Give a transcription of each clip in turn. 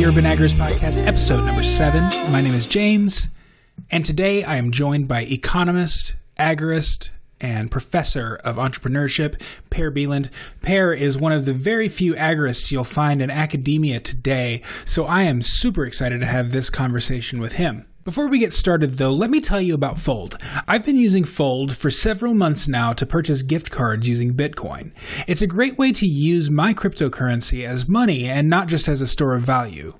the Urban Agorist Podcast, episode number 7. My name is James, and today I am joined by economist, agorist, and professor of entrepreneurship, Per Bylund. Per is one of the very few agorists you'll find in academia today, so I am super excited to have this conversation with him. Before we get started, though, let me tell you about Fold. I've been using Fold for several months now to purchase gift cards using Bitcoin. It's a great way to use my cryptocurrency as money and not just as a store of value.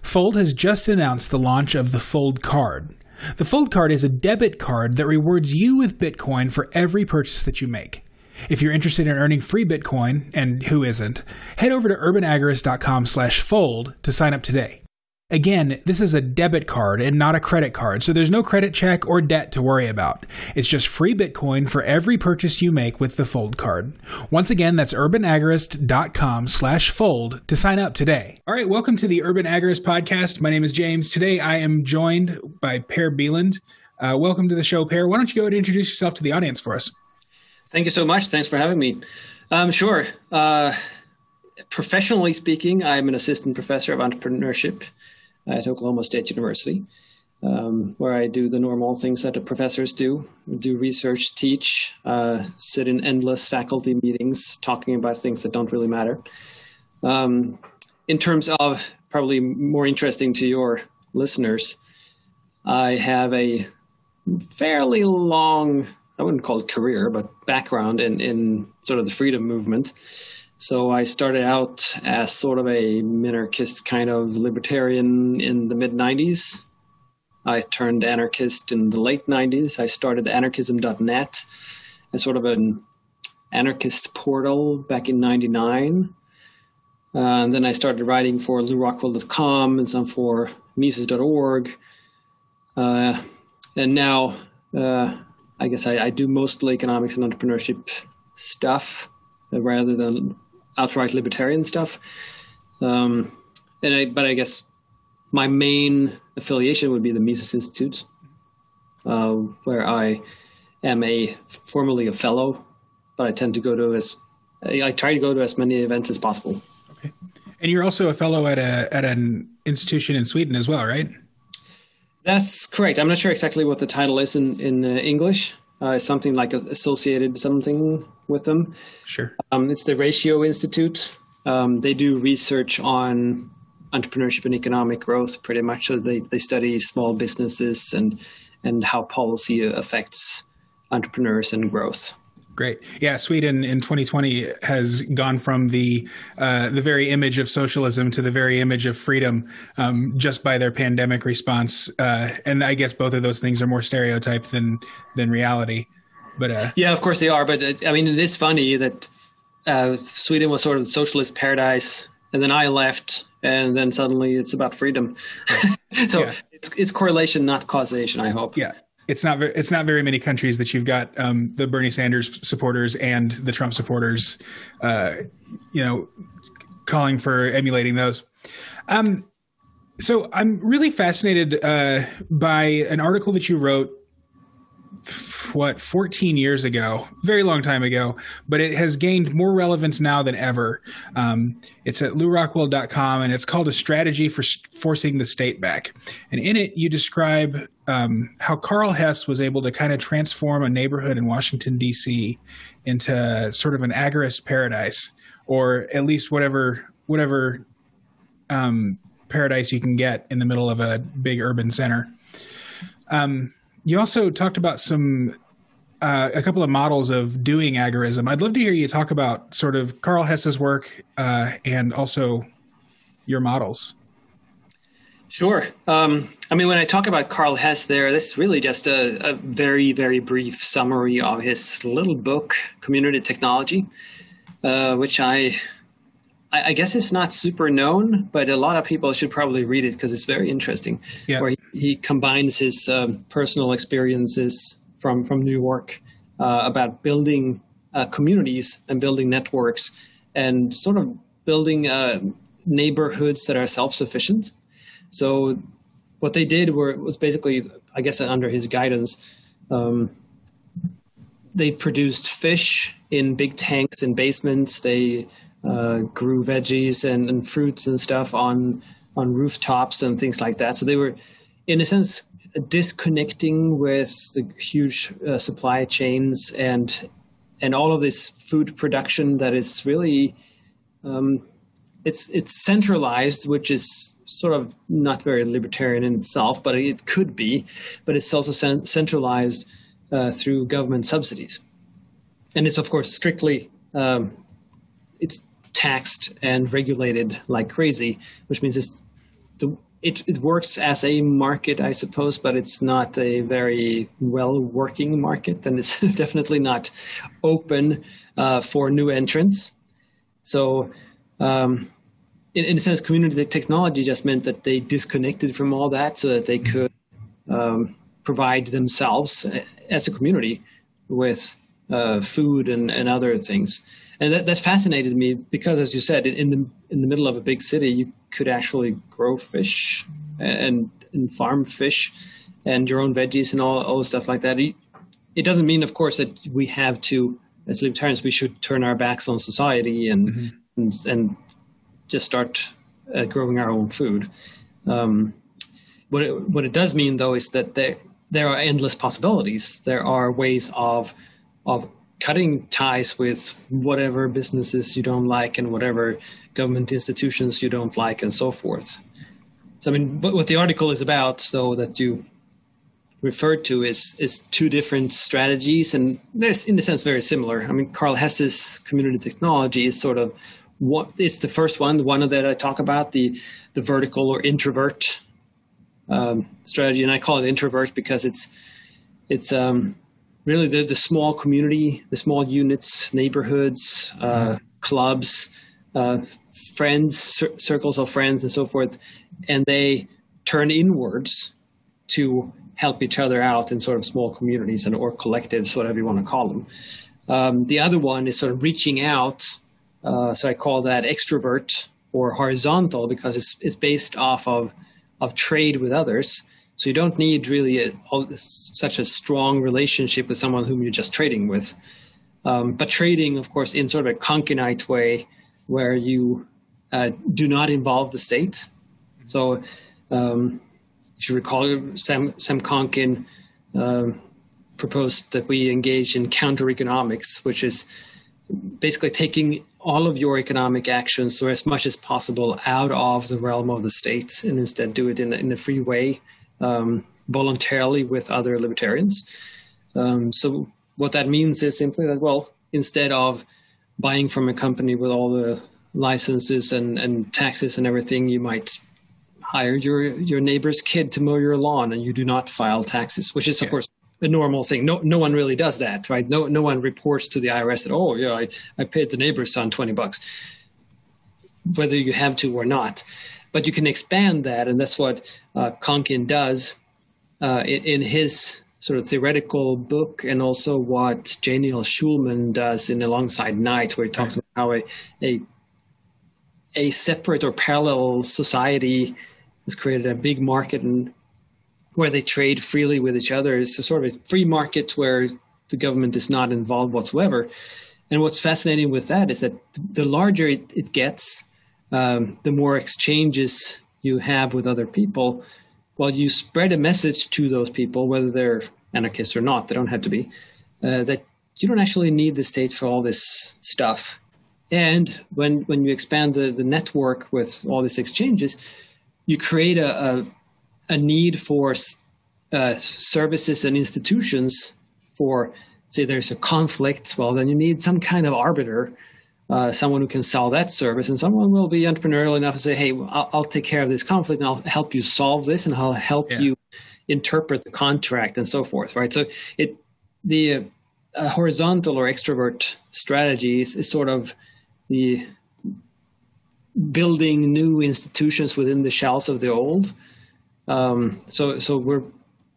Fold has just announced the launch of the Fold card. The Fold card is a debit card that rewards you with Bitcoin for every purchase that you make. If you're interested in earning free Bitcoin, and who isn't, head over to urbanagorist.com/fold to sign up today. Again, this is a debit card and not a credit card, so there's no credit check or debt to worry about. It's just free Bitcoin for every purchase you make with the Fold card. Once again, that's urbanagorist.com/fold to sign up today. All right, welcome to the Urban Agorist Podcast. My name is James. Today I am joined by Per Bylund. Welcome to the show, Per. Why don't you go ahead and introduce yourself to the audience for us? Thank you so much. Thanks for having me. Sure. Professionally speaking, I'm an assistant professor of entrepreneurship at Oklahoma State University, where I do the normal things that the professors do research, teach, sit in endless faculty meetings talking about things that don't really matter. In terms of probably more interesting to your listeners, I have a fairly long, I wouldn't call it career, but background in sort of the freedom movement. So I started out as sort of a minarchist kind of libertarian in the mid-90s. I turned anarchist in the late 90s. I started anarchism.net as sort of an anarchist portal back in 99. And then I started writing for LouRockwell.com and some for Mises.org. And now I guess I do mostly economics and entrepreneurship stuff rather than outright libertarian stuff. But I guess my main affiliation would be the Mises Institute, where I am formally a fellow, but I tend to I try to go to as many events as possible. Okay. And you're also a fellow at an institution in Sweden as well, right? That's correct. I'm not sure exactly what the title is in English. Something like associated something with them. Sure. It's the Ratio Institute. They do research on entrepreneurship and economic growth pretty much. So they study small businesses and how policy affects entrepreneurs and growth. Great. Yeah, Sweden in 2020 has gone from the very image of socialism to the very image of freedom just by their pandemic response. And I guess both of those things are more stereotyped than reality. But yeah, of course they are. But I mean, it is funny that Sweden was sort of the socialist paradise, and then I left, and then suddenly it's about freedom. So yeah. It's correlation, not causation, I hope. Yeah. It's not very many countries that you've got the Bernie Sanders supporters and the Trump supporters, calling for emulating those. So I'm really fascinated by an article that you wrote, 14 years ago, very long time ago, but it has gained more relevance now than ever. It's at LouRockwell.com, and it's called A Strategy for Forcing the State Back. And in it, you describe how Karl Hess was able to kind of transform a neighborhood in Washington, D.C. into sort of an agorist paradise, or at least whatever paradise you can get in the middle of a big urban center. You also talked about a couple of models of doing agorism. I'd love to hear you talk about sort of Karl Hess's work and also your models. Sure. I mean, when I talk about Karl Hess there, this is really just a very, very brief summary of his little book, Community Technology, which I guess it's not super known, but a lot of people should probably read it because it's very interesting. Yeah. Where he combines his personal experiences from New York about building communities and building networks and sort of building neighborhoods that are self-sufficient. So what they did was basically, I guess, under his guidance, they produced fish in big tanks in basements. They grew veggies and fruits and stuff on rooftops and things like that. So they were, in a sense, disconnecting with the huge supply chains and all of this food production that is really it's centralized, which is sort of not very libertarian in itself, but it could be. But it's also centralized through government subsidies, and it's of course strictly it's taxed and regulated like crazy, which means it works as a market, I suppose, but it's not a very well working market, and it's definitely not open for new entrants. So in a sense, community technology just meant that they disconnected from all that so that they could provide themselves as a community with food and other things. And that fascinated me because, as you said, in the middle of a big city, you could actually grow fish and farm fish and your own veggies and all stuff like that. It doesn't mean, of course, that we have to, as libertarians, we should turn our backs on society and just start growing our own food. What it does mean, though, is that there are endless possibilities. There are ways of cutting ties with whatever businesses you don't like and whatever government institutions you don't like and so forth. So, I mean, but what the article is about, though, that you referred to is two different strategies, and they're, in a sense, very similar. I mean, Carl Hess's community technology is sort of it's the first one, the one that I talk about, the vertical or introvert strategy, and I call it introvert because it's really the small community, the small units, neighborhoods, clubs, friends, circles of friends, and so forth, and they turn inwards to help each other out in sort of small communities or collectives, whatever you want to call them. The other one is sort of reaching out, so I call that extrovert or horizontal because it's based off of trade with others. So you don't need really such a strong relationship with someone whom you're just trading with. But trading, of course, in sort of a Konkinite way where you do not involve the state. So if you recall, Sam Konkin proposed that we engage in counter-economics, which is basically taking all of your economic actions, or as much as possible, out of the realm of the state and instead do it in a free way. Voluntarily with other libertarians. So what that means is simply that, well, instead of buying from a company with all the licenses and taxes and everything, you might hire your neighbor's kid to mow your lawn and you do not file taxes, which is, of course, a normal thing. No one really does that, right? No one reports to the IRS that, oh, yeah, I paid the neighbor's son $20, whether you have to or not. But you can expand that, and that's what Konkin does in his sort of theoretical book, and also what J. Neil Schulman does in Alongside Night, where he talks about how a separate or parallel society has created a big market and where they trade freely with each other. It's a sort of a free market where the government is not involved whatsoever. And what's fascinating with that is that the larger it gets, the more exchanges you have with other people, while you spread a message to those people, whether they're anarchists or not, they don't have to be, that you don't actually need the state for all this stuff. And when you expand the network with all these exchanges, you create a need for services and institutions for, say there's a conflict, well, then you need some kind of arbiter, someone who can sell that service, and someone will be entrepreneurial enough to say, hey, I'll take care of this conflict and I'll help you solve this and I'll help you interpret the contract and so forth, right? So the horizontal or extrovert strategies is sort of the building new institutions within the shells of the old. So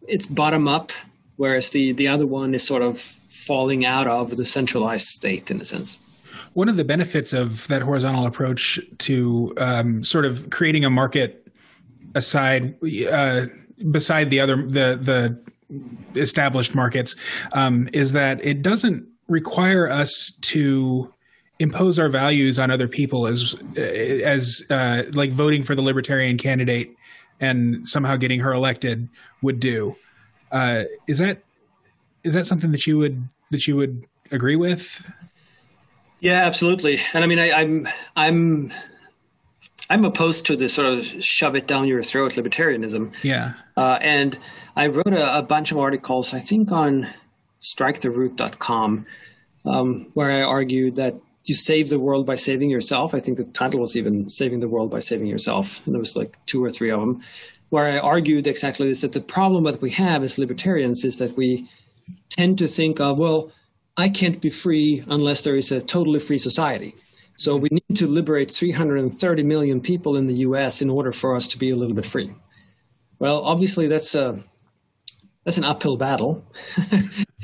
it's bottom up, whereas the other one is sort of falling out of the centralized state in a sense. One of the benefits of that horizontal approach to sort of creating a market beside the established markets is that it doesn't require us to impose our values on other people as like voting for the libertarian candidate and somehow getting her elected would do. Is that something that you would agree with? Yeah, absolutely. And I mean, I'm opposed to this sort of shove it down your throat libertarianism. Yeah. And I wrote a bunch of articles, I think on striketheroot.com, where I argued that you save the world by saving yourself. I think the title was even Saving the World by Saving Yourself. And there was like 2 or 3 of them, where I argued exactly this, that the problem that we have as libertarians is that we tend to think of, well, I can't be free unless there is a totally free society. So we need to liberate 330 million people in the US in order for us to be a little bit free. Well, obviously that's an uphill battle,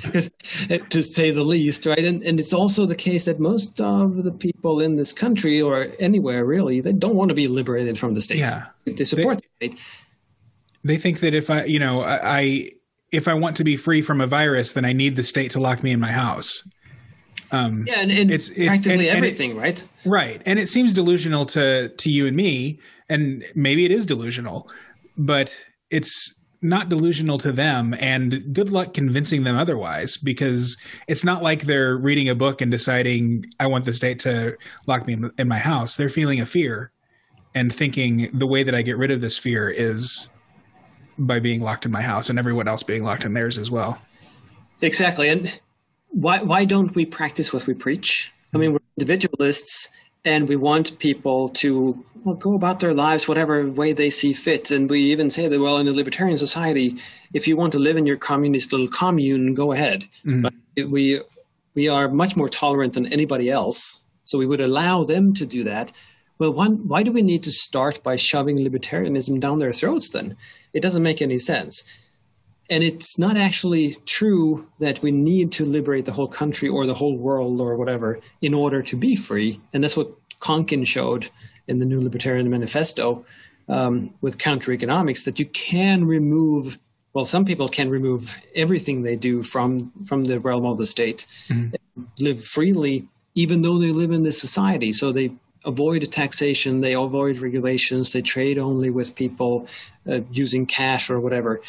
to say the least, right? And it's also the case that most of the people in this country or anywhere really, they don't want to be liberated from the state. Yeah. They support the state. They think that if I want to be free from a virus, then I need the state to lock me in my house. And it's practically everything, right? Right. And it seems delusional to you and me, and maybe it is delusional, but it's not delusional to them, and good luck convincing them otherwise, because it's not like they're reading a book and deciding, I want the state to lock me in my house. They're feeling a fear and thinking the way that I get rid of this fear is by being locked in my house and everyone else being locked in theirs as well. Exactly. And why don't we practice what we preach? I mean, we're individualists and we want people to go about their lives whatever way they see fit. And we even say that, well, in a libertarian society, if you want to live in your communist little commune, go ahead. Mm-hmm. But we are much more tolerant than anybody else. So we would allow them to do that. Well, why do we need to start by shoving libertarianism down their throats then? It doesn't make any sense. And it's not actually true that we need to liberate the whole country or the whole world or whatever in order to be free. And that's what Konkin showed in the New Libertarian Manifesto with counter economics, that you can remove, well, some people can remove everything they do from the realm of the state, mm-hmm. and live freely, even though they live in this society. So they avoid taxation, they avoid regulations, they trade only with people using cash or whatever.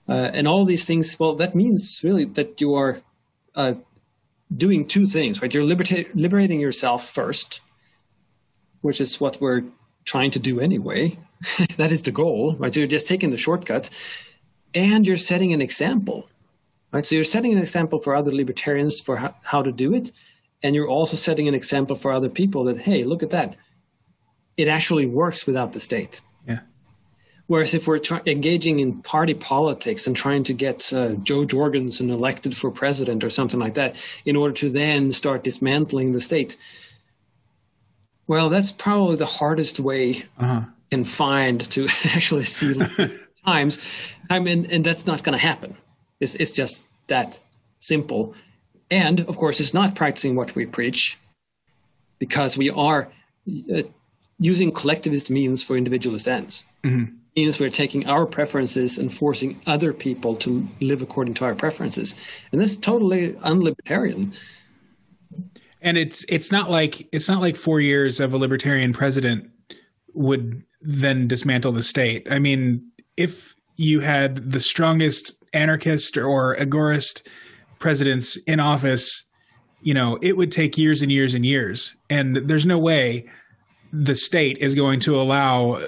And all these things, well, that means really that you are doing 2 things, right? You're liberating yourself first, which is what we're trying to do anyway. That is the goal, right? So you're just taking the shortcut, and you're setting an example, right? So you're setting an example for other libertarians for how to do it. And you're also setting an example for other people that, hey, look at that. It actually works without the state. Yeah. Whereas if we're engaging in party politics and trying to get Joe Jorgensen elected for president or something like that in order to then start dismantling the state, well, that's probably the hardest way you can find to actually see times. I mean, and that's not going to happen. It's just that simple. And, of course, it's not practicing what we preach, because we are using collectivist means for individualist ends. Mm-hmm. Means we're taking our preferences and forcing other people to live according to our preferences. And this is totally unlibertarian. And it's not like 4 years of a libertarian president would then dismantle the state. I mean, if you had the strongest anarchist or agorist presidents in office, it would take years and years and years. And there's no way the state is going to allow,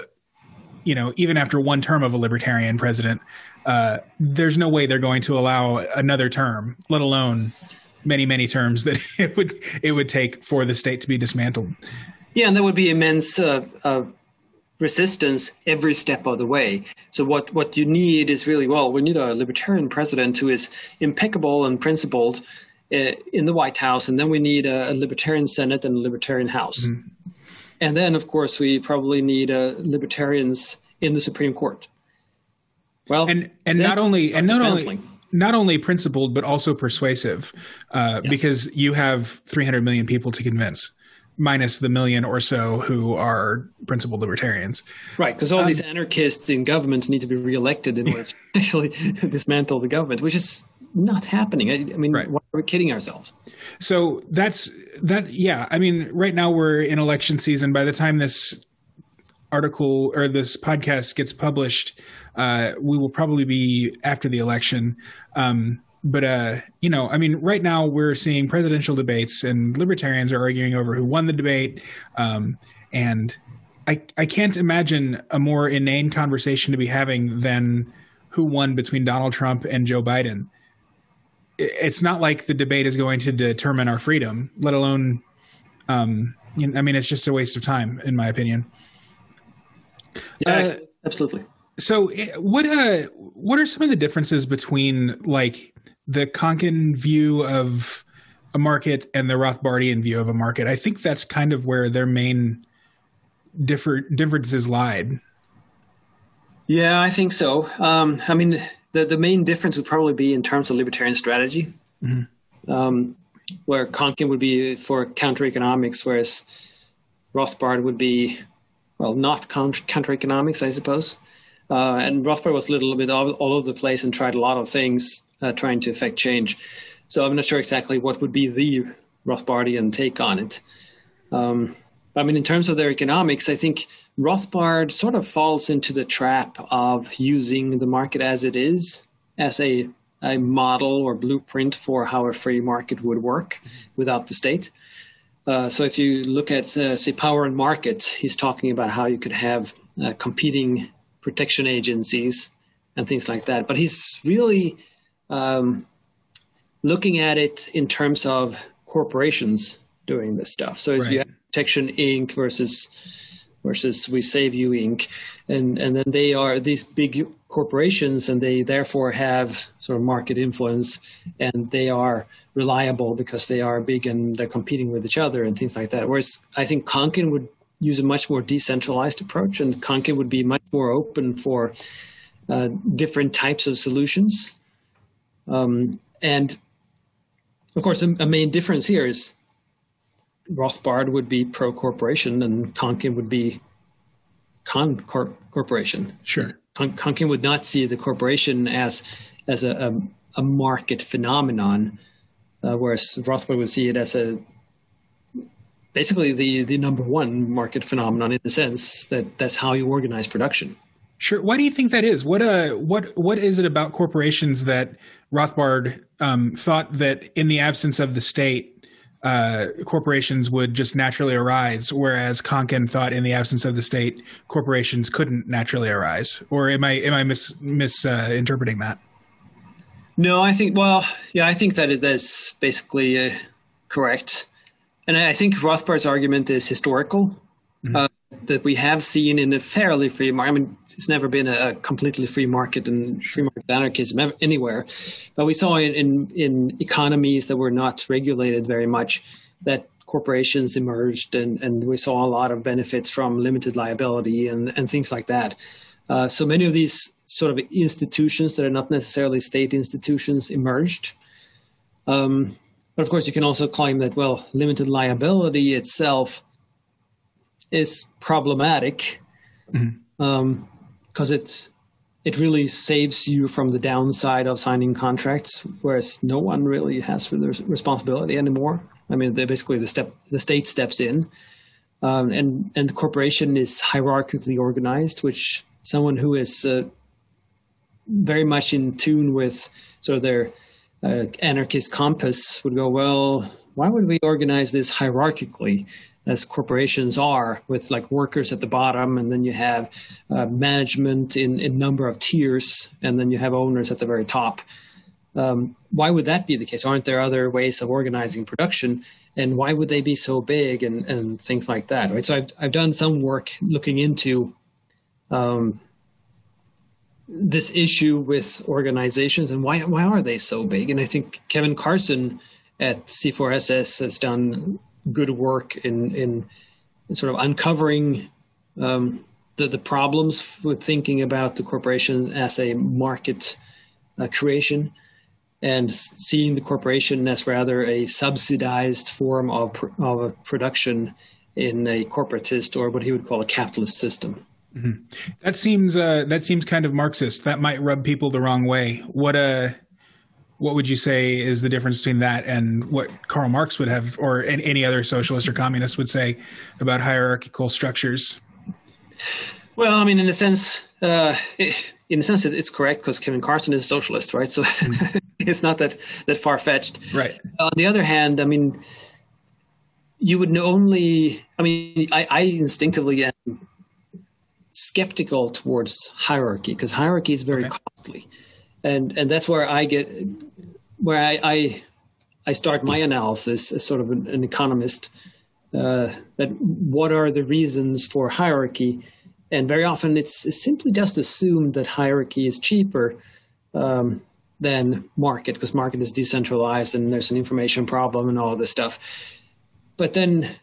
even after one term of a libertarian president, there's no way they're going to allow another term, let alone many, many terms that it would take for the state to be dismantled. Yeah, and there would be immense resistance every step of the way. So what you need is really, we need a libertarian president who is impeccable and principled in the White House, and then we need a libertarian Senate and a libertarian House. Mm-hmm. And then, of course, we probably need libertarians in the Supreme Court. Well, and not only principled, but also persuasive, yes. Because you have 300 million people to convince, minus the million or so who are principled libertarians. Right, because all these anarchists in government need to be reelected in order to actually dismantle the government, which is not happening. I mean, right. Why we're kidding ourselves. So that's that. Yeah. I mean, right now we're in election season. By the time this article or this podcast gets published, we will probably be after the election. But I mean, right now we're seeing presidential debates and libertarians are arguing over who won the debate. And I can't imagine a more inane conversation to be having than who won between Donald Trump and Joe Biden. It's not like the debate is going to determine our freedom, let alone, I mean, it's just a waste of time, in my opinion. Yeah, absolutely. So what are some of the differences between like the Konkin view of a market and the Rothbardian view of a market? I think that's kind of where their main differences lied. Yeah, I think so. I mean, the main difference would probably be in terms of libertarian strategy, where Konkin would be for counter economics, whereas Rothbard would be, well, not counter economics, I suppose. And Rothbard was a little bit all over the place and tried a lot of things trying to affect change. So I'm not sure exactly what would be the Rothbardian take on it. I mean, in terms of their economics, I think Rothbard sort of falls into the trap of using the market as it is, as a model or blueprint for how a free market would work without the state. So if you look at, say, Power and Market, he's talking about how you could have competing protection agencies and things like that. But he's really looking at it in terms of corporations doing this stuff. So if you have Protection Inc. versus We Save You Inc. And then they are these big corporations, and they therefore have sort of market influence, and they are reliable because they are big and they're competing with each other and things like that. Whereas I think Konkin would use a much more decentralized approach, and Konkin would be much more open for different types of solutions. And of course, a main difference here is Rothbard would be pro-corporation and Konkin would be corporation. Sure. Konkin would not see the corporation as a market phenomenon, whereas Rothbard would see it as basically the number one market phenomenon, in the sense that that's how you organize production. Sure. Why do you think that is? What is it about corporations that Rothbard thought that in the absence of the state, corporations would just naturally arise, whereas Konkin thought in the absence of the state, corporations couldn't naturally arise? Or am I misinterpreting that? No, I think that's basically correct. And I think Rothbard's argument is historical, that we have seen in a fairly free market. I mean, it's never been a completely free market and free market anarchism anywhere. But we saw in economies that were not regulated very much that corporations emerged, and we saw a lot of benefits from limited liability and things like that. So many of these sort of institutions that are not necessarily state institutions emerged. But of course, you can also claim that, well, limited liability itself is problematic because it really saves you from the downside of signing contracts, whereas no one really has for the responsibility anymore. I mean, basically the state steps in, and the corporation is hierarchically organized, which someone who is very much in tune with sort of their anarchist compass would go, well, why would we organize this hierarchically, as corporations are, with like workers at the bottom, and then you have management in number of tiers, and then you have owners at the very top? Why would that be the case? Aren't there other ways of organizing production? And why would they be so big and things like that? Right. So I've done some work looking into this issue with organizations and why are they so big? And I think Kevin Carson at C4SS has done good work in sort of uncovering the problems with thinking about the corporation as a market creation, and seeing the corporation as rather a subsidized form of production in a corporatist, or what he would call a capitalist system. Mm-hmm. That seems kind of Marxist. That might rub people the wrong way. what would you say is the difference between that and what Karl Marx would have, or any other socialist or communist would say about hierarchical structures? Well, I mean, in a sense, it's correct because Kevin Carson is a socialist, right? So it's not that far-fetched. Right. On the other hand, I mean, you would only, I mean, I instinctively am skeptical towards hierarchy because hierarchy is very costly. And that's where I start my analysis as sort of an economist, that what are the reasons for hierarchy? And very often it's simply just assumed that hierarchy is cheaper than market because market is decentralized and there's an information problem and all of this stuff. But then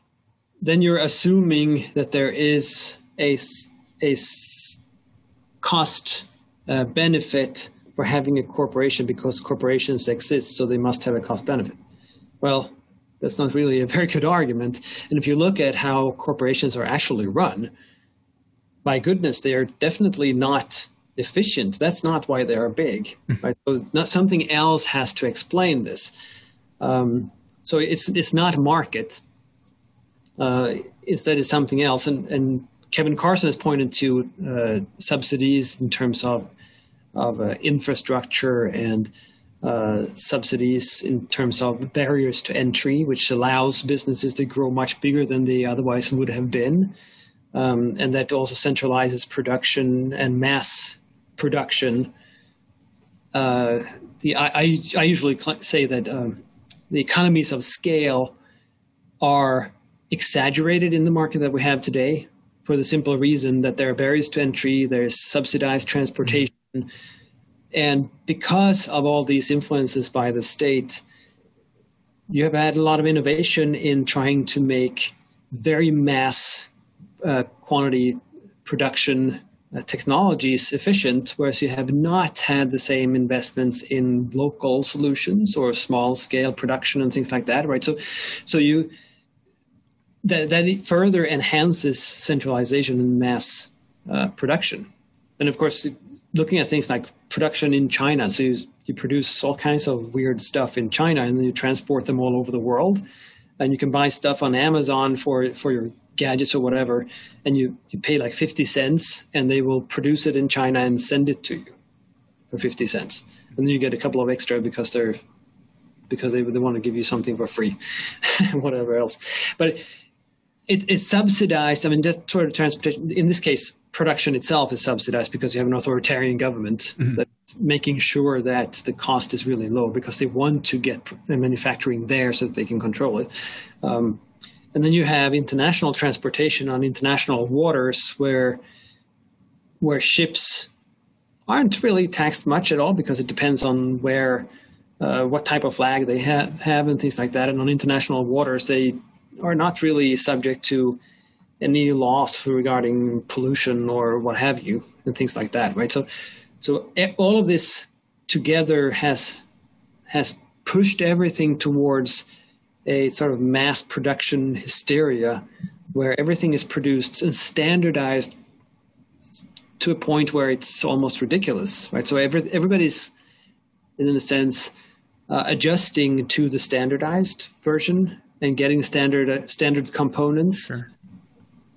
you're assuming that there is a cost benefit for having a corporation because corporations exist, so they must have a cost benefit. Well, that's not really a very good argument. And if you look at how corporations are actually run, my goodness, they are definitely not efficient. That's not why they are big. Right? So not something else has to explain this. So it's not market. Instead, it's something else. And Kevin Carson has pointed to subsidies in terms of infrastructure and subsidies in terms of barriers to entry, which allows businesses to grow much bigger than they otherwise would have been. And that also centralizes production and mass production. I usually say that the economies of scale are exaggerated in the market that we have today for the simple reason that there are barriers to entry, there's subsidized transportation, and because of all these influences by the state, you have had a lot of innovation in trying to make very mass quantity production technologies efficient, whereas you have not had the same investments in local solutions or small scale production and things like that, right? So that further enhances centralization and mass production. And of course, looking at things like production in China, so you produce all kinds of weird stuff in China and then you transport them all over the world, and you can buy stuff on Amazon for your gadgets or whatever, and you pay like 50 cents and they will produce it in China and send it to you for 50 cents. And then you get a couple of extra because they want to give you something for free, whatever else. But it's subsidized. I mean, that sort of transportation, in this case, production itself is subsidized because you have an authoritarian government that's making sure that the cost is really low because they want to get manufacturing there so that they can control it. And then you have international transportation on international waters where ships aren't really taxed much at all because it depends on what type of flag they have and things like that. And on international waters, they are not really subject to any laws regarding pollution or what have you and things like that, right? So all of this together has pushed everything towards a sort of mass production hysteria where everything is produced and standardized to a point where it's almost ridiculous, right? So everybody's, in a sense, adjusting to the standardized version and getting standard components. Sure.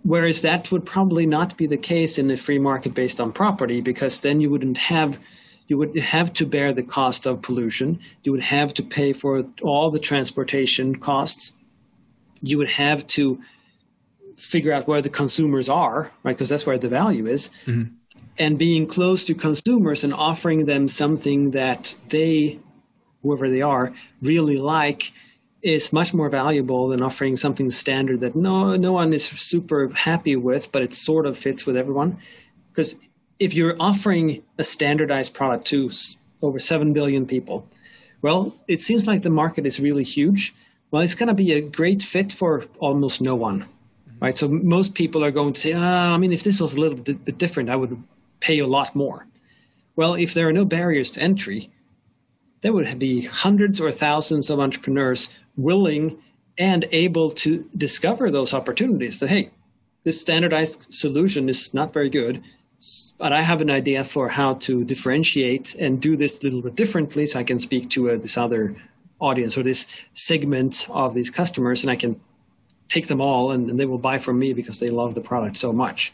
Whereas that would probably not be the case in a free market based on property, because then you would have to bear the cost of pollution. You would have to pay for all the transportation costs. You would have to figure out where the consumers are, right? Because that's where the value is. Mm-hmm. And being close to consumers and offering them something that they, whoever they are, really like is much more valuable than offering something standard that no one is super happy with, but it sort of fits with everyone. Because if you're offering a standardized product to over 7 billion people, well, it seems like the market is really huge. Well, it's going to be a great fit for almost no one, right? So most people are going to say, if this was a little bit different, I would pay a lot more. Well, if there are no barriers to entry, there would be hundreds or thousands of entrepreneurs willing and able to discover those opportunities that, hey, this standardized solution is not very good. But I have an idea for how to differentiate and do this a little bit differently, so I can speak to this other audience or this segment of these customers, and I can take them all and they will buy from me because they love the product so much,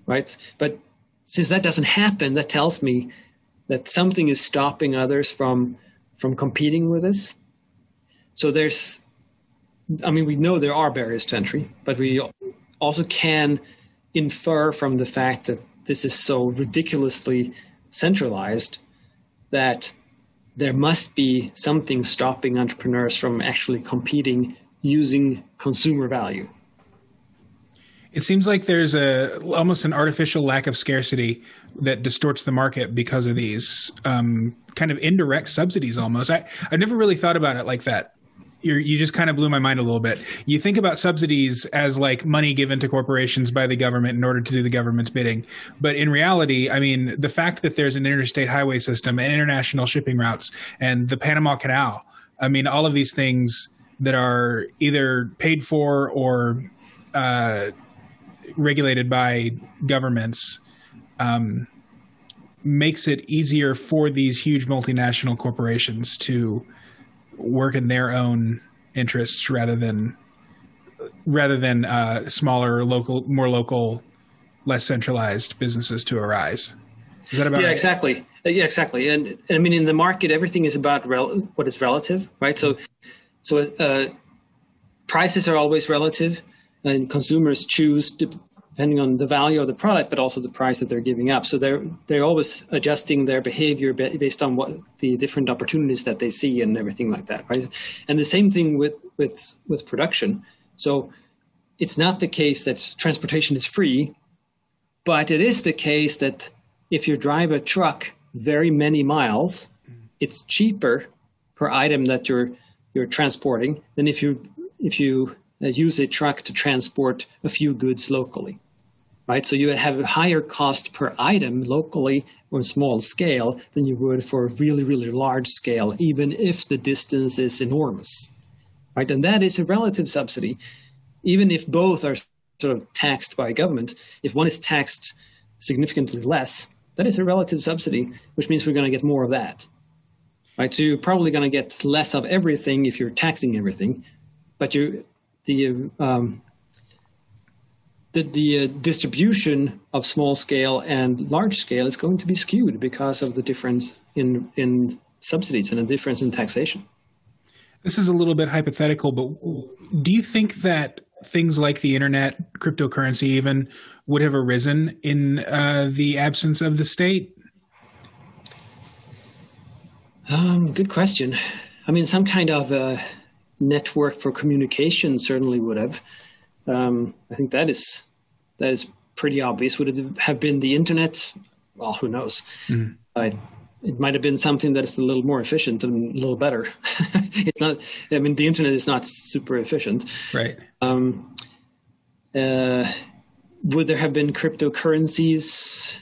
right? But since that doesn't happen, that tells me that something is stopping others from competing with us. So we know there are barriers to entry, but we also can infer from the fact that this is so ridiculously centralized that there must be something stopping entrepreneurs from actually competing using consumer value. It seems like there's almost an artificial lack of scarcity that distorts the market because of these kind of indirect subsidies almost. I've never really thought about it like that. You just kind of blew my mind a little bit. You think about subsidies as like money given to corporations by the government in order to do the government's bidding. But in reality, I mean, the fact that there's an interstate highway system and international shipping routes and the Panama Canal, I mean, all of these things that are either paid for or regulated by governments makes it easier for these huge multinational corporations to work in their own interests rather than smaller, more local, less centralized businesses to arise. Is that about right? Exactly. Yeah, exactly. And I mean, in the market, everything is about what is relative, right? So prices are always relative, and consumers choose depending on the value of the product, but also the price that they're giving up. So they're always adjusting their behavior based on what the different opportunities that they see and everything like that, right? And the same thing with production. So it's not the case that transportation is free, but it is the case that if you drive a truck very many miles, it's cheaper per item that you're transporting than if you use a truck to transport a few goods locally. Right, so you have a higher cost per item locally on small scale than you would for a really, really large scale, even if the distance is enormous. Right, and that is a relative subsidy, even if both are sort of taxed by government. If one is taxed significantly less, that is a relative subsidy, which means we're going to get more of that. Right, so you're probably going to get less of everything if you're taxing everything, but the distribution of small scale and large scale is going to be skewed because of the difference in subsidies and the difference in taxation. This is a little bit hypothetical, but do you think that things like the internet, cryptocurrency even, would have arisen in the absence of the state? Good question. I mean, some kind of network for communication certainly would have. I think that is pretty obvious. Would it have been the internet? Well, who knows? Mm-hmm. It might have been something that is a little more efficient and a little better. It's not. I mean, the internet is not super efficient. Right. Would there have been cryptocurrencies?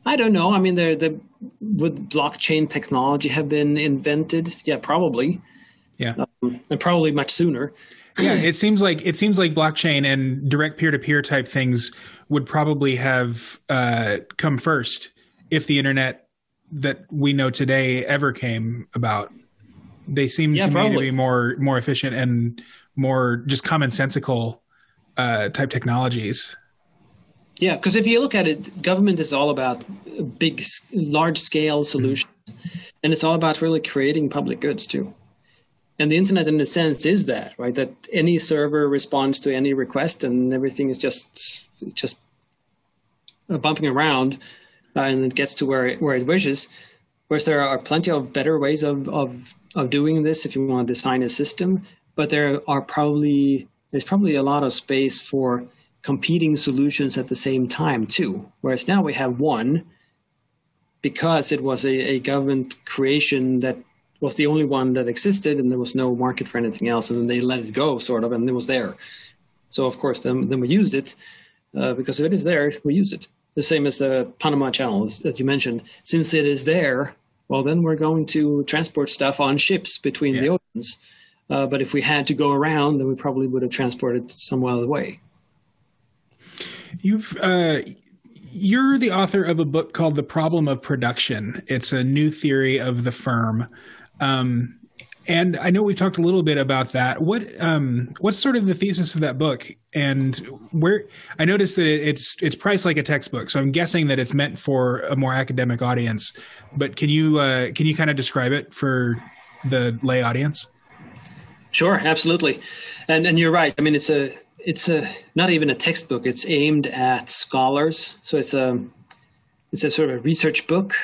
I don't know. I mean, would blockchain technology have been invented? Yeah, probably. Yeah, and probably much sooner. Yeah, it seems like blockchain and direct peer-to-peer type things would probably have come first if the internet that we know today ever came about. They seem to me to be more efficient and more just commonsensical type technologies. Yeah, because if you look at it, government is all about large-scale solutions, and it's all about really creating public goods too. And the internet, in a sense, is that, right? That any server responds to any request, and everything is just bumping around, and it gets to where it wishes. Whereas there are plenty of better ways of doing this if you want to design a system, but there's probably a lot of space for competing solutions at the same time too. Whereas now we have one because it was a government creation that was the only one that existed, and there was no market for anything else, and then they let it go, sort of, and it was there. So, of course, then we used it, because if it is there, we use it. The same as the Panama Channel that you mentioned. Since it is there, well, then we're going to transport stuff on ships between the oceans. But if we had to go around, then we probably would have transported some other way. you're the author of a book called The Problem of Production. It's a new theory of the firm. And I know we talked a little bit about that. What's sort of the thesis of that book? And where I noticed that it's priced like a textbook, so I'm guessing that it's meant for a more academic audience. But can you kind of describe it for the lay audience? Sure, absolutely. And you're right. I mean, it's a not even a textbook. It's aimed at scholars. So it's a sort of a research book,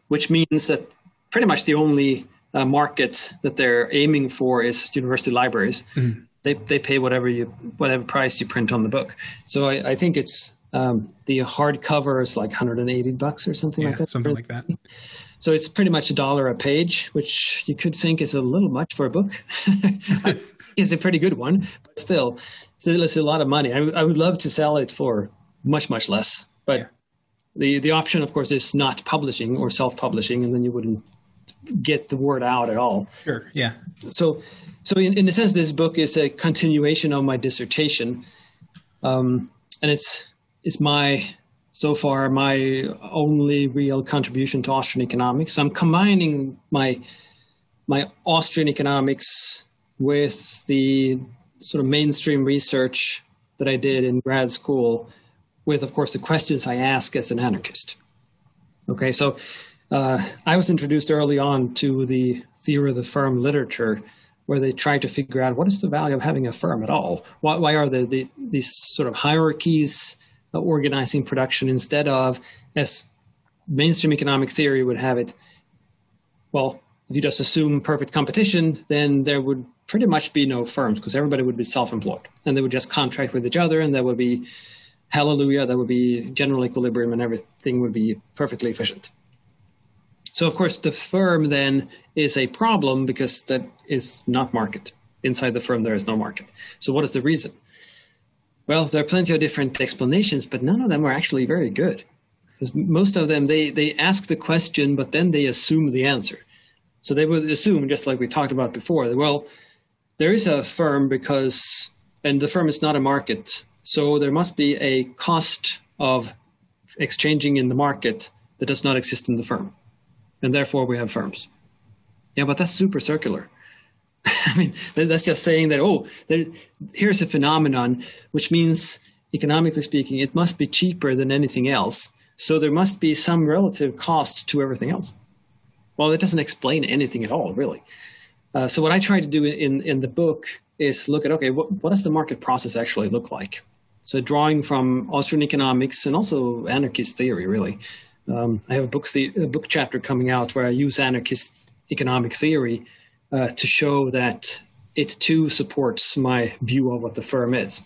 which means that pretty much the only market that they're aiming for is university libraries. Mm-hmm. They pay whatever price you print on the book. So I think it's the hardcover is like $180 or something like that. Something like that. So it's pretty much $1 a page, which you could think is a little much for a book. It's a pretty good one, but still it's a lot of money. I would love to sell it for much, much less. But the option, of course, is not publishing or self-publishing, and then you wouldn't get the word out at all. Sure. Yeah. So in a sense, this book is a continuation of my dissertation, and it's so far my only real contribution to Austrian economics. I'm combining my Austrian economics with the sort of mainstream research that I did in grad school, with, of course, the questions I ask as an anarchist. Okay, so I was introduced early on to the theory of the firm literature, where they try to figure out what is the value of having a firm at all. Why are there these sort of hierarchies organizing production instead of, as mainstream economic theory would have it, well, if you just assume perfect competition, then there would pretty much be no firms, because everybody would be self-employed and they would just contract with each other, and there would be hallelujah, there would be general equilibrium, and everything would be perfectly efficient. So, of course, the firm then is a problem, because that is not market. Inside the firm, there is no market. So what is the reason? Well, there are plenty of different explanations, but none of them are actually very good. Because most of them, they ask the question, but then they assume the answer. So they would assume, just like we talked about before, that, well, there is a firm and the firm is not a market. So there must be a cost of exchanging in the market that does not exist in the firm. And therefore we have firms. Yeah, but that's super circular. I mean, that's just saying that, here's a phenomenon, which means, economically speaking, it must be cheaper than anything else. So there must be some relative cost to everything else. Well, it doesn't explain anything at all, really. So what I try to do in the book is look at, okay, what does the market process actually look like? So drawing from Austrian economics and also anarchist theory, really. I have a book chapter coming out where I use anarchist economic theory to show that it too supports my view of what the firm is.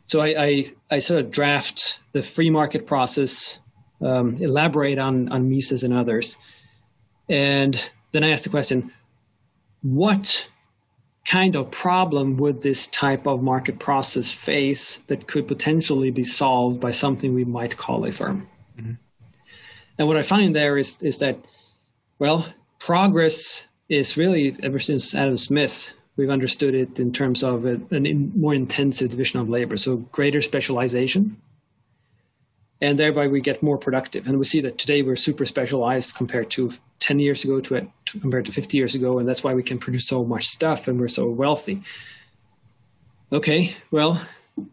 So I sort of draft the free market process, elaborate on Mises and others, and then I ask the question, what kind of problem would this type of market process face that could potentially be solved by something we might call a firm? Mm-hmm. And what I find there is that, well, progress is really, ever since Adam Smith, we've understood it in terms of a more intensive division of labor, so greater specialization. And thereby we get more productive. And we see that today we're super specialized compared to 10 years ago, compared to 50 years ago, and that's why we can produce so much stuff and we're so wealthy. Okay, well,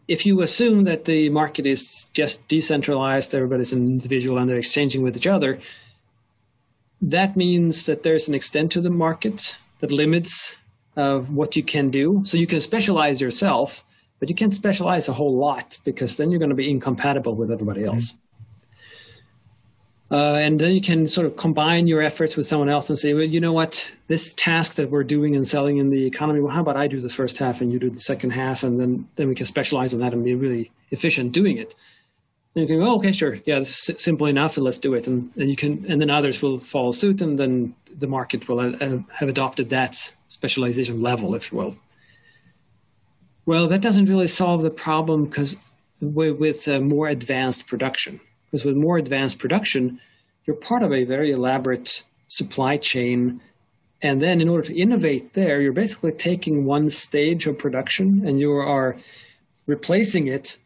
if you assume that the market is just decentralized, everybody's an individual and they're exchanging with each other, that means that there's an extent to the market that limits what you can do. So you can specialize yourself, but you can't specialize a whole lot, because then you're going to be incompatible with everybody else. And then you can sort of combine your efforts with someone else and say, well, you know what, this task that we're doing and selling in the economy, well, how about I do the first half and you do the second half, and then we can specialize in that and be really efficient doing it. And you can go, oh, okay, sure, yeah, this is simple enough, and let's do it. And then others will follow suit, and then the market will have adopted that specialization level, if you will. Well, that doesn't really solve the problem, because with more advanced production. Because with more advanced production, you're part of a very elaborate supply chain. And then in order to innovate there, you're basically taking one stage of production and you are replacing it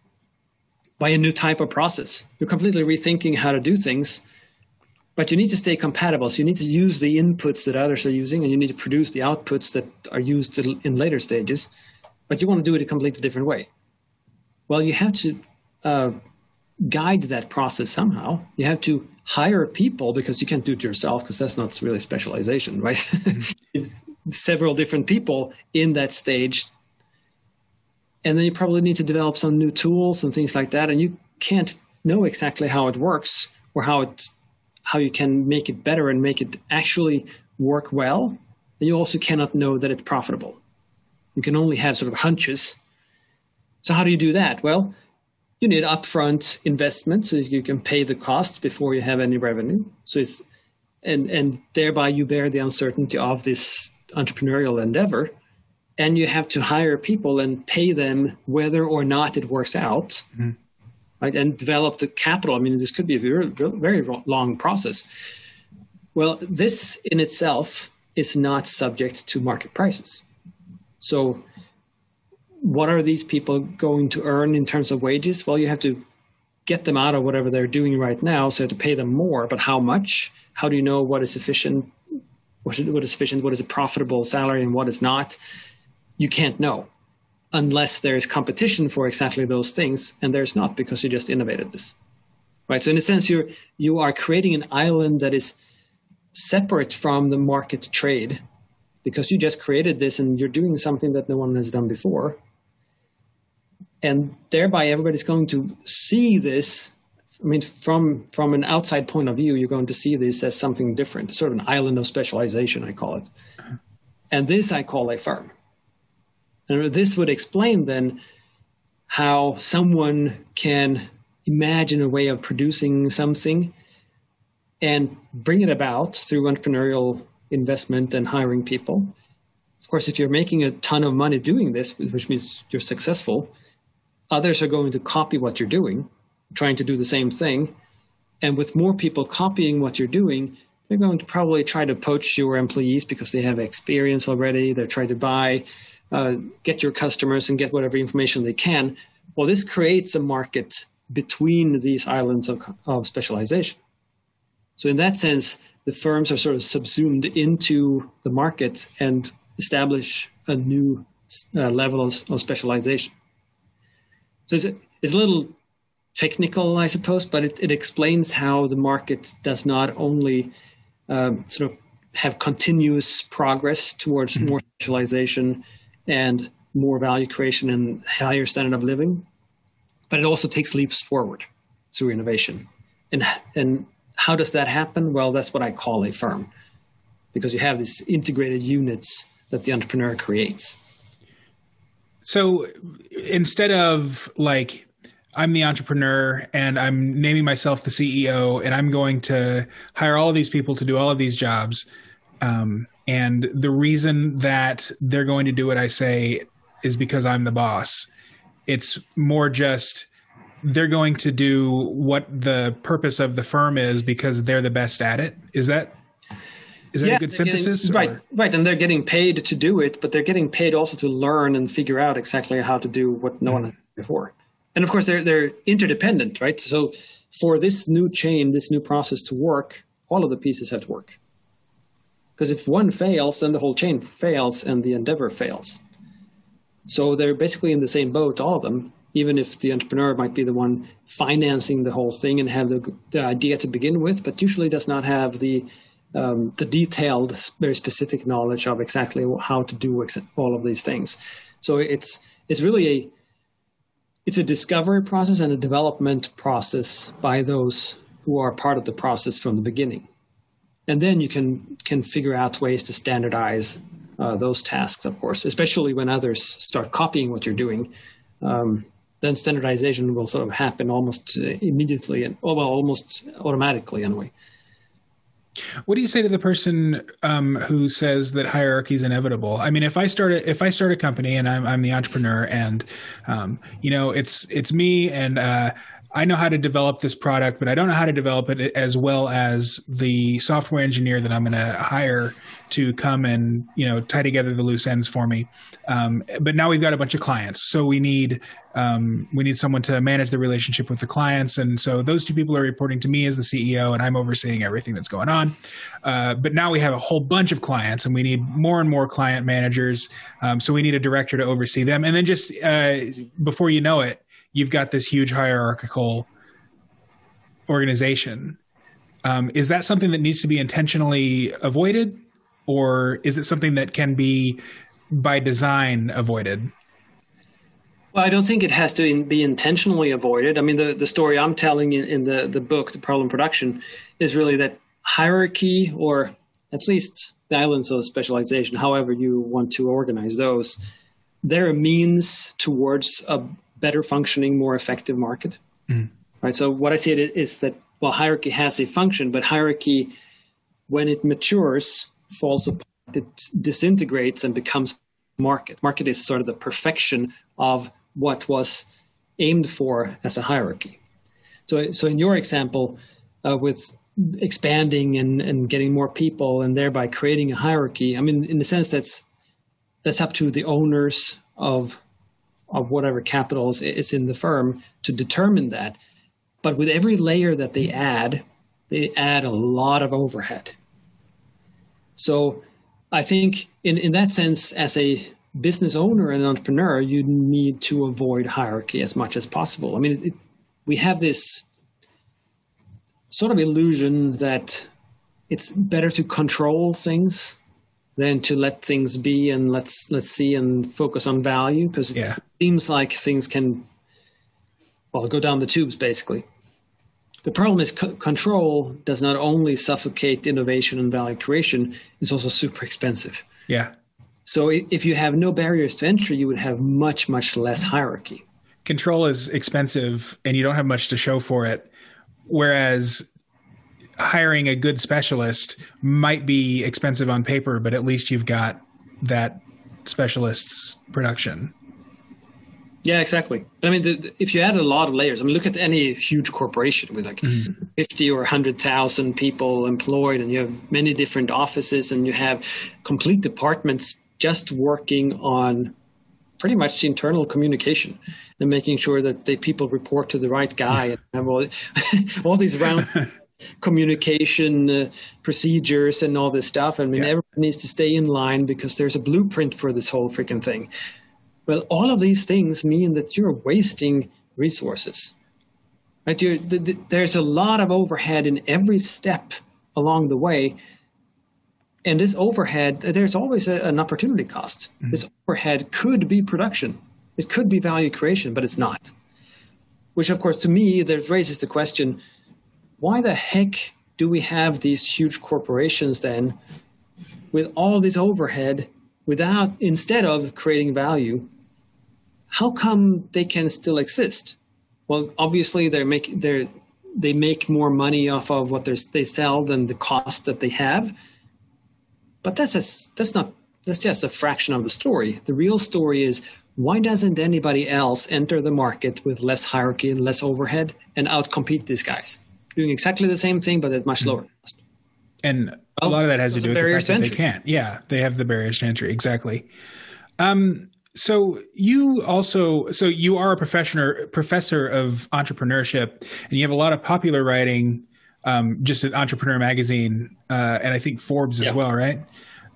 by a new type of process. You're completely rethinking how to do things, but you need to stay compatible. So you need to use the inputs that others are using, and you need to produce the outputs that are used in later stages, but you want to do it a completely different way. Well, you have to guide that process somehow. You have to hire people, because you can't do it yourself, because that's not really specialization, right? Mm-hmm. It's several different people in that stage. And then you probably need to develop some new tools and things like that. And you can't know exactly how it works, or how you can make it better and make it actually work well. And you also cannot know that it's profitable. You can only have sort of hunches. So how do you do that? Well, you need upfront investment, so you can pay the costs before you have any revenue. So it's and thereby you bear the uncertainty of this entrepreneurial endeavor. And you have to hire people and pay them whether or not it works out, mm-hmm. right? And develop the capital. I mean, this could be a very, very long process. Well, this in itself is not subject to market prices. So what are these people going to earn in terms of wages? Well, you have to get them out of whatever they're doing right now, so you have to pay them more. But how much? How do you know what is sufficient? What is sufficient? What is a profitable salary and what is not? You can't know unless there is competition for exactly those things, and there's not, because you just innovated this, right? So in a sense, you are creating an island that is separate from the market trade, because you just created this and you're doing something that no one has done before, and thereby everybody's going to see this. I mean, from an outside point of view, you're going to see this as something different, sort of an island of specialization, I call it, and this I call a firm. And this would explain then how someone can imagine a way of producing something and bring it about through entrepreneurial investment and hiring people. Of course, if you're making a ton of money doing this, which means you're successful, others are going to copy what you're doing, trying to do the same thing. And with more people copying what you're doing, they're going to probably try to poach your employees because they have experience already. They're trying to get your customers and get whatever information they can. Well, this creates a market between these islands of specialization. So in that sense, the firms are sort of subsumed into the market and establish a new level of specialization. So it's a little technical, I suppose, but it explains how the market does not only sort of have continuous progress towards more specialization and more value creation and higher standard of living, but it also takes leaps forward through innovation. And how does that happen? Well, that's what I call a firm, because you have these integrated units that the entrepreneur creates. So instead of like, I'm the entrepreneur and I'm naming myself the CEO and I'm going to hire all of these people to do all of these jobs, and the reason that they're going to do what I say is because I'm the boss. It's more just they're going to do what the purpose of the firm is because they're the best at it. Is that a good synthesis? Right. And they're getting paid to do it, but they're getting paid also to learn and figure out exactly how to do what no one has done before. And of course, they're interdependent, right? So for this new chain, this new process to work, all of the pieces have to work. Because if one fails, then the whole chain fails and the endeavor fails. So they're basically in the same boat, all of them, even if the entrepreneur might be the one financing the whole thing and have the idea to begin with, but usually does not have the detailed, very specific knowledge of exactly how to do all of these things. So it's really it's a discovery process and a development process by those who are part of the process from the beginning. And then you can figure out ways to standardize those tasks, of course, especially when others start copying what you're doing. Then standardization will sort of happen almost immediately and almost automatically anyway. What do you say to the person who says that hierarchy is inevitable? I mean, if I start a company and I'm the entrepreneur and it's me and I know how to develop this product, but I don't know how to develop it as well as the software engineer that I'm going to hire to come and, tie together the loose ends for me. But now we've got a bunch of clients, so we need someone to manage the relationship with the clients. And so those two people are reporting to me as the CEO, and I'm overseeing everything that's going on. But now we have a whole bunch of clients, and we need more and more client managers. So we need a director to oversee them. And then just before you know it, you've got this huge hierarchical organization. Is that something that needs to be intentionally avoided, or is it something that can be by design avoided? Well, I don't think it has to be intentionally avoided. I mean, the story I'm telling in the book, The Problem Production, is really that hierarchy, or at least the islands of specialization, however you want to organize those, they're a means towards a better functioning, more effective market. Right. So what I see is that, well, hierarchy has a function, but hierarchy, when it matures, falls apart, it disintegrates and becomes market. Market is sort of the perfection of what was aimed for as a hierarchy. So in your example, with expanding and getting more people and thereby creating a hierarchy, I mean, in the sense that's up to the owners of whatever capital is in the firm to determine that. But with every layer that they add a lot of overhead. So I think in that sense, as a business owner and entrepreneur, you need to avoid hierarchy as much as possible. I mean, we have this sort of illusion that it's better to control things than to let things be and let's see and focus on value, because it seems like things can, go down the tubes, basically. The problem is control does not only suffocate innovation and value creation, it's also super expensive. Yeah. So if you have no barriers to entry, you would have much, much less hierarchy. Control is expensive and you don't have much to show for it. Whereas hiring a good specialist might be expensive on paper, but at least you've got that specialist's production. Yeah, exactly. I mean, if you add a lot of layers, I mean, look at any huge corporation with like 50 or 100,000 people employed, and you have many different offices, and you have complete departments just working on pretty much internal communication and making sure that the people report to the right guy and have all these round communication procedures and all this stuff. I mean, everyone needs to stay in line because there's a blueprint for this whole freaking thing. Well, all of these things mean that you're wasting resources. Right? There's a lot of overhead in every step along the way. And this overhead, there's always an opportunity cost. Mm-hmm. This overhead could be production. It could be value creation, but it's not. Which, of course, to me, that raises the question, why the heck do we have these huge corporations then with all this overhead instead of creating value? How come they can still exist? Well, obviously they make more money off of what they sell than the cost that they have. But that's just a fraction of the story. The real story is, why doesn't anybody else enter the market with less hierarchy and less overhead and outcompete these guys? Doing exactly the same thing, but at much lower cost. And a lot of that has to do with the fact that they can't. Yeah, they have the barriers to entry. Exactly. So you are a professor of entrepreneurship, and you have a lot of popular writing, just at Entrepreneur Magazine, and I think Forbes as well, right?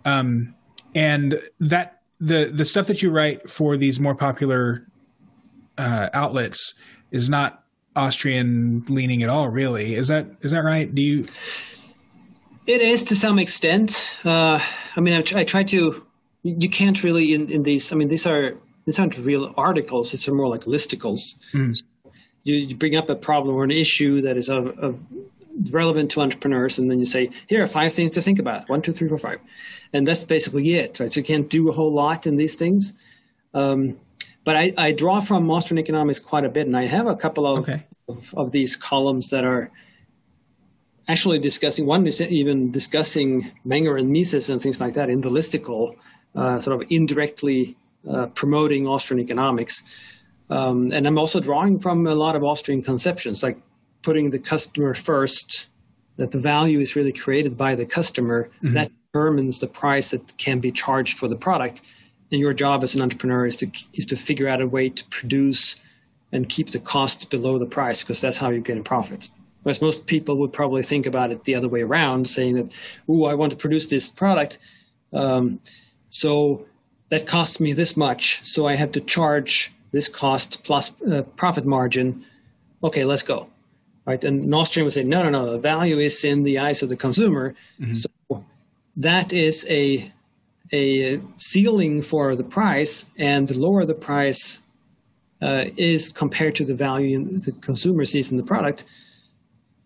And that the stuff that you write for these more popular outlets is not Austrian leaning at all, really. Is that right? It is to some extent. I mean, I try to. You can't really in these. I mean, these aren't real articles. It's more like listicles. Mm. So you bring up a problem or an issue that is of relevant to entrepreneurs, and then you say, here are 5 things to think about. 1, 2, 3, 4, 5, and that's basically it, right? So you can't do a whole lot in these things. But I draw from Austrian economics quite a bit, and I have a couple of these columns that are actually discussing. One is even discussing Menger and Mises and things like that in the listicle. Sort of indirectly promoting Austrian economics. And I'm also drawing from a lot of Austrian conceptions, like putting the customer first, that the value is really created by the customer. That determines the price that can be charged for the product. And your job as an entrepreneur is to figure out a way to produce and keep the costs below the price, because that's how you get a profit. Whereas most people would probably think about it the other way around, saying that, I want to produce this product, so that costs me this much, so I have to charge this cost plus profit margin. Okay, let's go. Right? And an Austrian would say, no, the value is in the eyes of the consumer. So that is a ceiling for the price, and the lower the price is compared to the value the consumer sees in the product,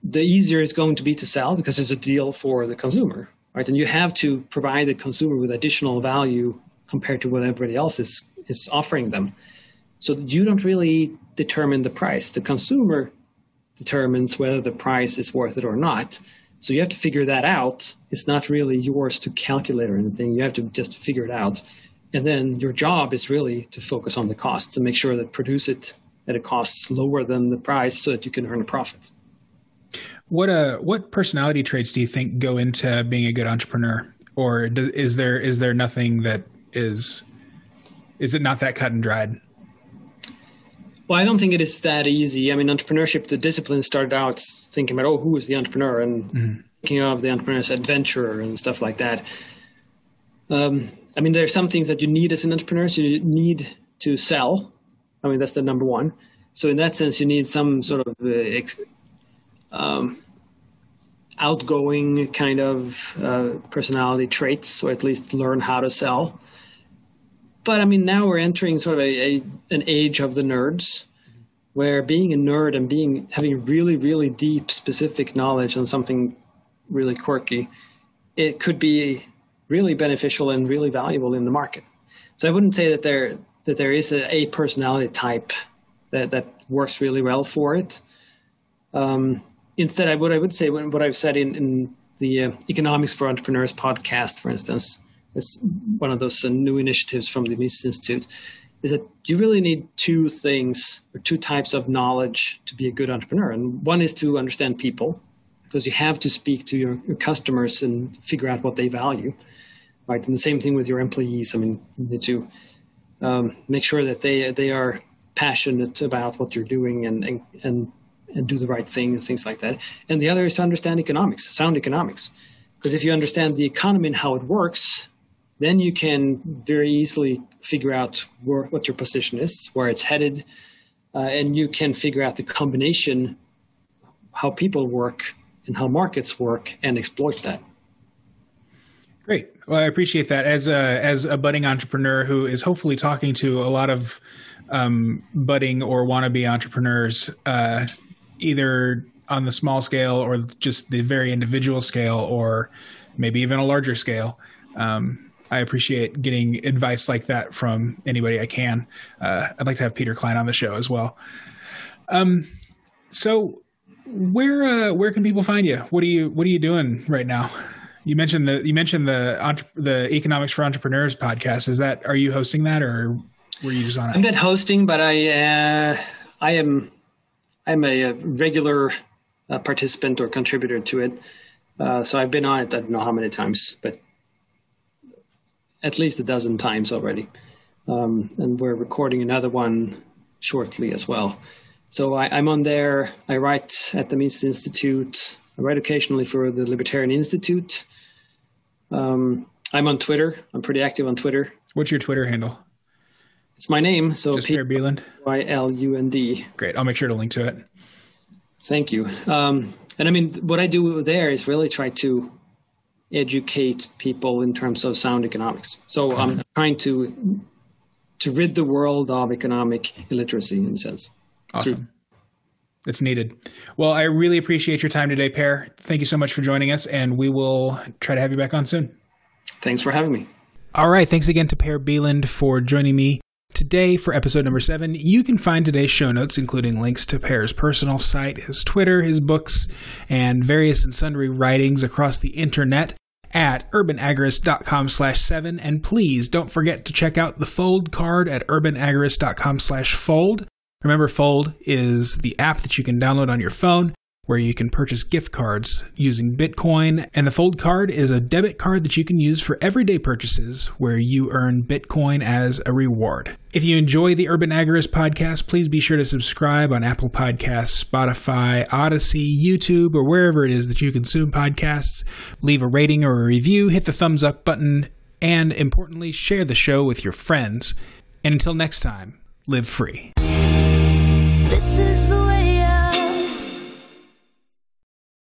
the easier it's going to be to sell, because it's a deal for the consumer, right? And you have to provide the consumer with additional value compared to what everybody else is offering them. So you don't really determine the price. The consumer determines whether the price is worth it or not. So you have to figure that out. It's not really yours to calculate or anything. You have to just figure it out. And then your job is really to focus on the costs and make sure that produce it at a cost lower than the price so that you can earn a profit. What personality traits do you think go into being a good entrepreneur? Or is there nothing that is it not that cut and dried? Well, I don't think it is that easy. I mean, entrepreneurship, the discipline started out thinking about, who is the entrepreneur, and thinking of the entrepreneur's adventurer and stuff like that. I mean, there are some things that you need as an entrepreneur. So you need to sell. I mean, that's the number one. So in that sense, you need some sort of outgoing kind of personality traits, or at least learn how to sell. But I mean, now we're entering sort of an age of the nerds, where being a nerd and having really, really deep, specific knowledge on something really quirky, it could be really beneficial and really valuable in the market. So I wouldn't say that there is a personality type that works really well for it. Instead, what I would say, what I've said in the Economics for Entrepreneurs podcast, for instance, is one of those new initiatives from the Mises Institute, is that you really need two things or two types of knowledge to be a good entrepreneur. And one is to understand people, because you have to speak to your customers and figure out what they value, right? And the same thing with your employees. I mean, you need to make sure that they are passionate about what you're doing and do the right thing and things like that. And the other is to understand economics, sound economics. Because if you understand the economy and how it works, then you can very easily figure out what your position is, where it's headed, and you can figure out the combination, how people work and how markets work, and exploit that. Great. Well, I appreciate that. As a budding entrepreneur who is hopefully talking to a lot of budding or wannabe entrepreneurs, either on the small scale or just the very individual scale, or maybe even a larger scale, I appreciate getting advice like that from anybody I can. I'd like to have Peter Klein on the show as well. So where can people find you? What are you doing right now? You mentioned the Economics for Entrepreneurs podcast. Are you hosting that, or were you just on it? I'm not hosting, but I'm a regular participant or contributor to it. So I've been on it, I don't know how many times, but at least a dozen times already. And we're recording another one shortly as well. So I'm on there. I write at the Mises Institute. I write occasionally for the Libertarian Institute. I'm on Twitter. I'm pretty active on Twitter. What's your Twitter handle? It's my name. So just Per Bylund. Bylund. Great. I'll make sure to link to it. Thank you. And I mean, what I do there is really try to educate people in terms of sound economics. So I'm trying to rid the world of economic illiteracy, in a sense. Awesome. It's needed. Well, I really appreciate your time today, Per. Thank you so much for joining us, and we will try to have you back on soon. Thanks for having me. All right. Thanks again to Per Bylund for joining me today for episode number 7. You can find today's show notes, including links to Per's personal site, his Twitter, his books, and various and sundry writings across the internet at urbanagorist.com/7. And please don't forget to check out the Fold card at urbanagorist.com/fold. Remember, Fold is the app that you can download on your phone where you can purchase gift cards using Bitcoin. And the Fold card is a debit card that you can use for everyday purchases where you earn Bitcoin as a reward. If you enjoy the Urban Agorist podcast, please be sure to subscribe on Apple Podcasts, Spotify, Odyssey, YouTube, or wherever it is that you consume podcasts. Leave a rating or a review, hit the thumbs up button, and importantly, share the show with your friends. And until next time, live free. This is the way